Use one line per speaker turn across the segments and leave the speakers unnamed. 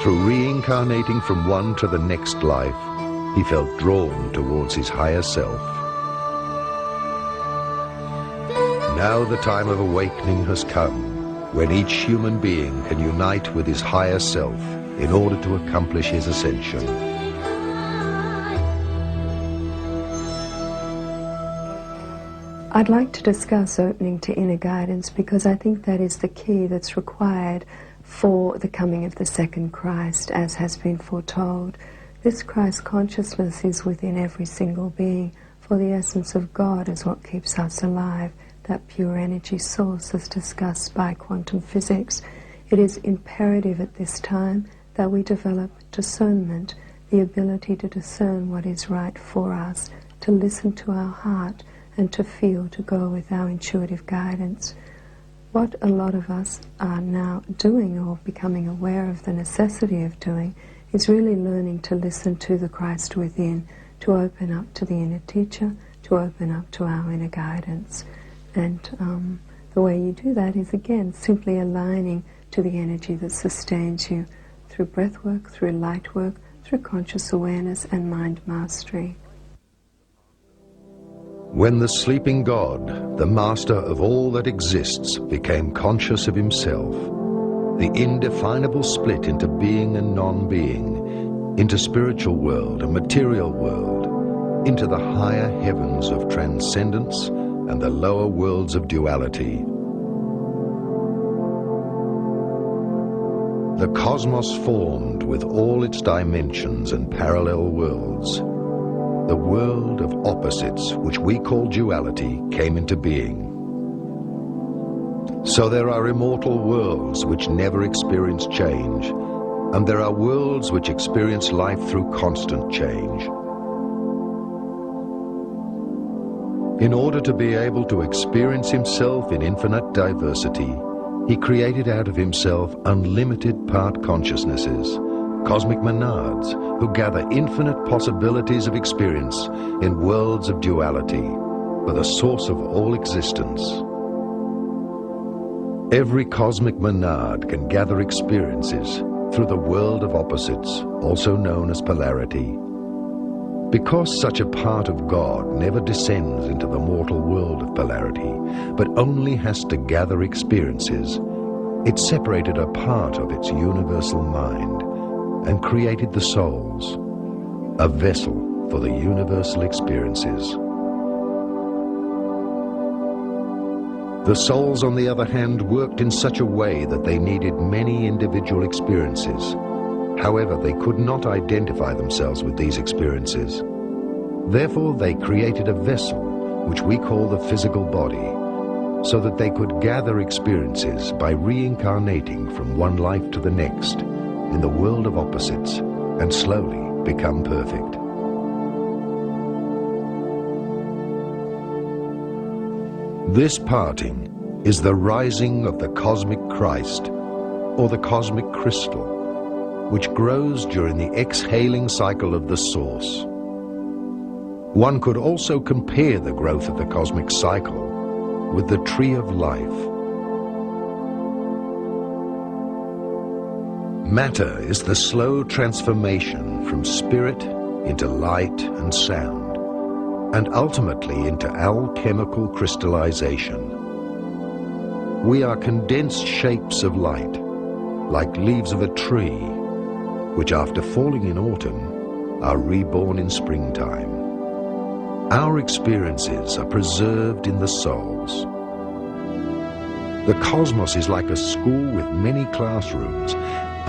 Through reincarnating from one to the next life, he felt drawn towards his higher self. Now the time of awakening has come, when each human being can unite with his higher self in order to accomplish his ascension.
I'd like to discuss opening to inner guidance because I think that is the key that's required for the coming of the second Christ, as has been foretold. This Christ consciousness is within every single being, for the essence of God is what keeps us alive, that pure energy source as discussed by quantum physics. It is imperative at this time that we develop discernment, the ability to discern what is right for us, to listen to our heart, and to feel, to go with our intuitive guidance. What a lot of us are now doing, or becoming aware of the necessity of doing, is really learning to listen to the Christ within, to open up to the inner teacher, to open up to our inner guidance. And the way you do that is, again, simply aligning to the energy that sustains you through breath work, through light work, through conscious awareness and mind mastery.
When the sleeping God, the master of all that exists, became conscious of himself, the indefinable split into being and non-being, into spiritual world and material world, into the higher heavens of transcendence and the lower worlds of duality. The cosmos formed with all its dimensions and parallel worlds. The world of opposites, which we call duality, came into being. So there are immortal worlds which never experience change, and there are worlds which experience life through constant change. In order to be able to experience himself in infinite diversity, he created out of himself unlimited part consciousnesses, cosmic monads, who gather infinite possibilities of experience in worlds of duality, for the source of all existence. Every cosmic monad can gather experiences through the world of opposites, also known as polarity. Because such a part of God never descends into the mortal world of polarity, but only has to gather experiences, it separated a part of its universal mind and created the souls, a vessel for the universal experiences. The souls, on the other hand, worked in such a way that they needed many individual experiences. However, they could not identify themselves with these experiences. Therefore, they created a vessel, which we call the physical body, so that they could gather experiences by reincarnating from one life to the next in the world of opposites and slowly become perfect. This parting is the rising of the cosmic Christ, or the cosmic crystal, which grows during the exhaling cycle of the source. One could also compare the growth of the cosmic cycle with the tree of life. Matter is the slow transformation from spirit into light and sound, and ultimately into alchemical crystallization. We are condensed shapes of light, like leaves of a tree, which after falling in autumn are reborn in springtime. Our experiences are preserved in the souls. The cosmos is like a school with many classrooms,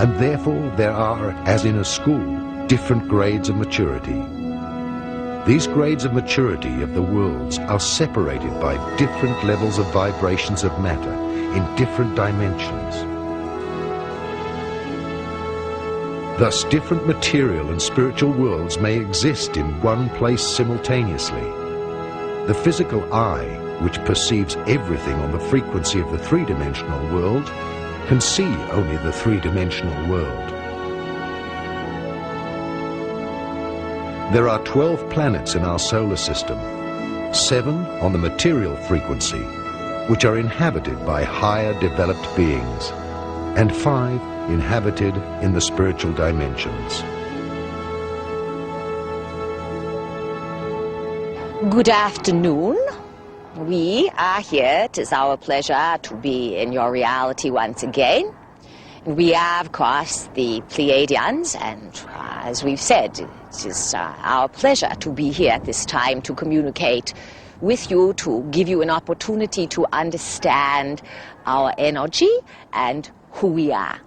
and therefore there are, as in a school, different grades of maturity. These grades of maturity of the worlds are separated by different levels of vibrations of matter in different dimensions. Thus, different material and spiritual worlds may exist in one place simultaneously. The physical eye, which perceives everything on the frequency of the three-dimensional world, can see only the three-dimensional world. There are 12 planets in our solar system, 7 on the material frequency, which are inhabited by higher developed beings, and 5 inhabited in the spiritual dimensions.
Good afternoon. We are here. It is our pleasure to be in your reality once again. And we are, of course, the Pleiadians, and as we've said, it is our pleasure to be here at this time to communicate with you, to give you an opportunity to understand our energy and who we are.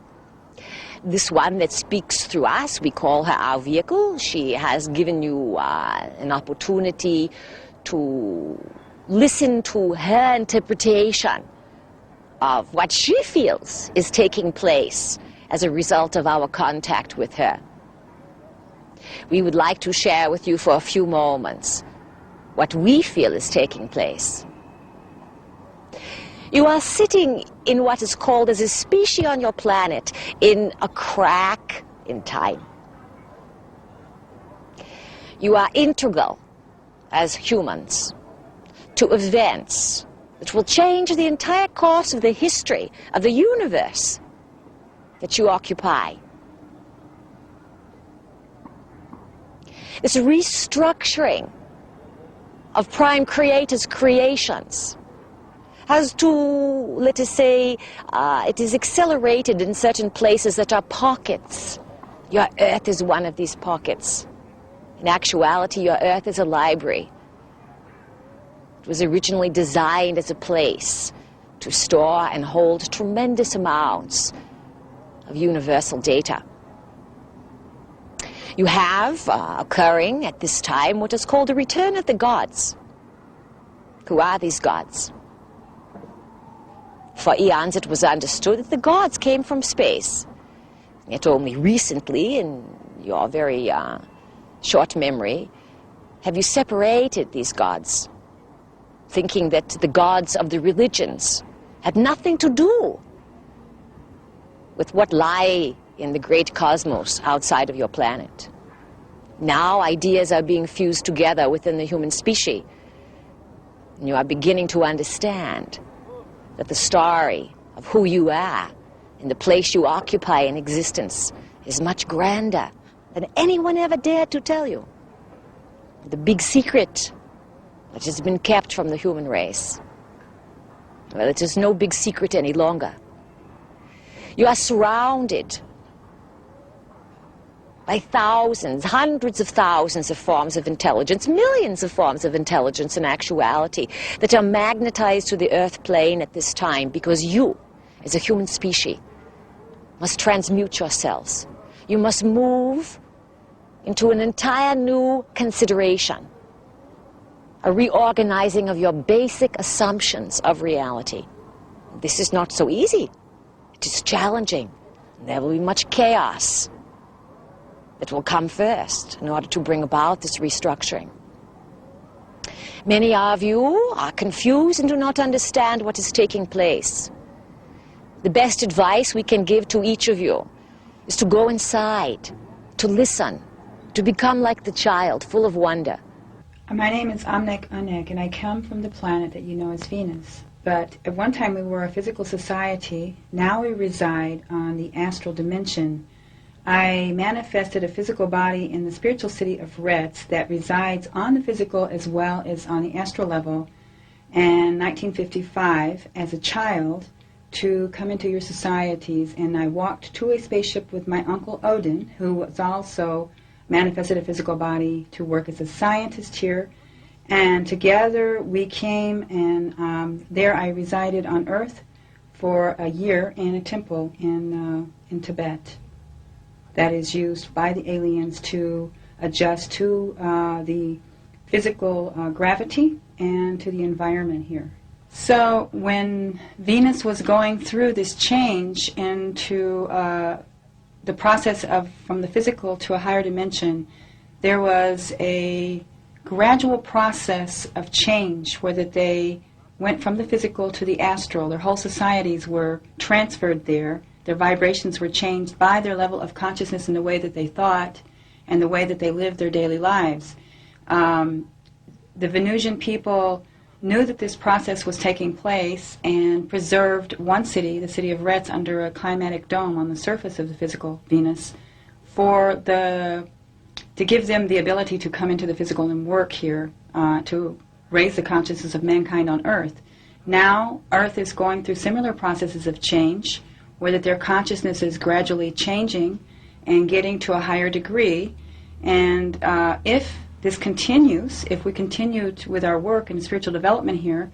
This one that speaks through us, we call her our vehicle. She has given you an opportunity to listen to her interpretation of what she feels is taking place as a result of our contact with her. We would like to share with you for a few moments what we feel is taking place. You are sitting in what is called as a species on your planet in a crack in time. You are integral as humans to events that will change the entire course of the history of the universe that you occupy. This restructuring of Prime Creator's creations has to, let us say, it is accelerated in certain places that are pockets. Your Earth is one of these pockets. In actuality, your Earth is a library. It was originally designed as a place to store and hold tremendous amounts of universal data. You have occurring at this time what is called the return of the gods. Who are these gods? For eons it was understood that the gods came from space. Yet only recently, in your very short memory, have you separated these gods, thinking that the gods of the religions had nothing to do with what lie in the great cosmos outside of your planet. Now ideas are being fused together within the human species, and you are beginning to understand that the story of who you are and the place you occupy in existence is much grander than anyone ever dared to tell you. The big secret that has been kept from the human race. Well, it is no big secret any longer. You are surrounded by thousands, hundreds of thousands of forms of intelligence, millions of forms of intelligence in actuality, that are magnetized to the earth plane at this time because you, as a human species, must transmute yourselves. You must move into an entire new consideration, a reorganizing of your basic assumptions of reality. This is not so easy. It is challenging. There will be much chaos that will come first in order to bring about this restructuring. Many of you are confused and do not understand what is taking place. The best advice we can give to each of you is to go inside, to listen, to become like the child, full of wonder.
My name is Amnek Anek, and I come from the planet that you know as Venus. But at one time we were a physical society. Now we reside on the astral dimension. I manifested a physical body in the spiritual city of Retz that resides on the physical as well as on the astral level. And 1955, as a child, to come into your societies, and I walked to a spaceship with my uncle Odin, who was also manifested a physical body to work as a scientist here. And together we came, and there I resided on Earth for a year in a temple in Tibet that is used by the aliens to adjust to the physical gravity and to the environment here. So when Venus was going through this change into the process of from the physical to a higher dimension, there was a gradual process of change where that they went from the physical to the astral. Their whole societies were transferred there. Their vibrations were changed by their level of consciousness and the way that they thought and the way that they lived their daily lives. The Venusian people knew that this process was taking place and preserved one city, the city of Retz, under a climatic dome on the surface of the physical Venus to give them the ability to come into the physical and work here to raise the consciousness of mankind on Earth. Now, Earth is going through similar processes of change, where that their consciousness is gradually changing and getting to a higher degree. And if this continues, if we continue with our work and spiritual development here,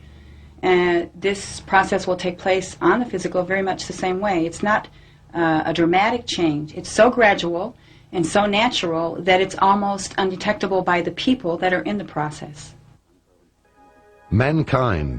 this process will take place on the physical very much the same way. It's not a dramatic change. It's so gradual and so natural that it's almost undetectable by the people that are in the process.
Mankind